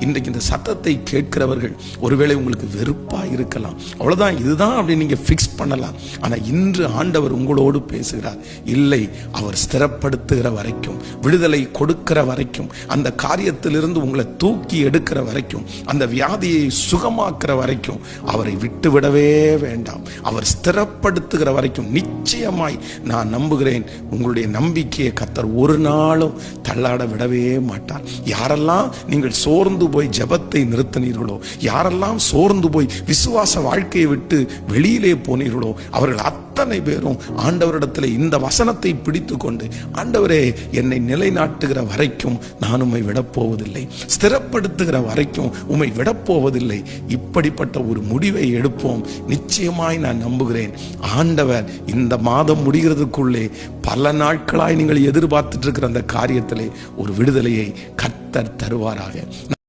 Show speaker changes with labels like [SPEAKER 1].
[SPEAKER 1] இன்றைக்கு இந்த சத்தத்தை கேட்கிறவர்கள் ஒருவேளை உங்களுக்கு வெறுப்பாக இருக்கலாம், அவ்வளோதான் இதுதான் அப்படி நீங்கள் ஃபிக்ஸ் பண்ணலாம். ஆனால் இன்று ஆண்டவர் உங்களோடு பேசுகிறார். இல்லை, அவர் ஸ்திரப்படுத்துகிற வரைக்கும், விடுதலை கொடுக்கிற வரைக்கும், அந்த காரியத்திலிருந்து உங்களை தூக்கி எடுக்கிற வரைக்கும், அந்த வியாதியை சுகமாக்குற வரைக்கும் அவரை விட்டுவிடவே வேண்டாம். அவர் ஸ்திரப்படுத்துகிற வரைக்கும் நிச்சயமாய் நான் நம்புகிறேன், உங்களுடைய நம்பிக்கையை கர்த்தர் ஒரு நாளும் தள்ளாட விடவே மாட்டார். யாரெல்லாம் நீங்கள் சோர்ந்து போய் ஜெபத்தை நிறுத்தினீர்களோ, யாரெல்லாம் சோர்ந்து போய் விசுவாச வாழ்க்கையை விட்டு வெளியிலே போனீர்களோ, அவர்கள் அத்தனை பேரும் ஆண்டவரிடத்தில் இந்த வசனத்தை பிடித்து கொண்டு, ஆண்டவரே என்னை நிலைநாட்டுகிற வரைக்கும் நான் உம்மை விடப்போவதில்லை, ஸ்திரப்படுத்துகிற வரைக்கும் உம்மை விடப்போவதில்லை, இப்படிப்பட்ட ஒரு முடிவை எடுப்போம். நிச்சயமாய் நான் நம்புகிறேன், ஆண்டவர் இந்த மாதம் முடிகிறதுக்குள்ளே பல நாட்களாய் நீங்கள் எதிர்பார்த்துட்டு இருக்கிற அந்த காரியத்திலே ஒரு விடுதலையை கர்த்தர் தருவாராக.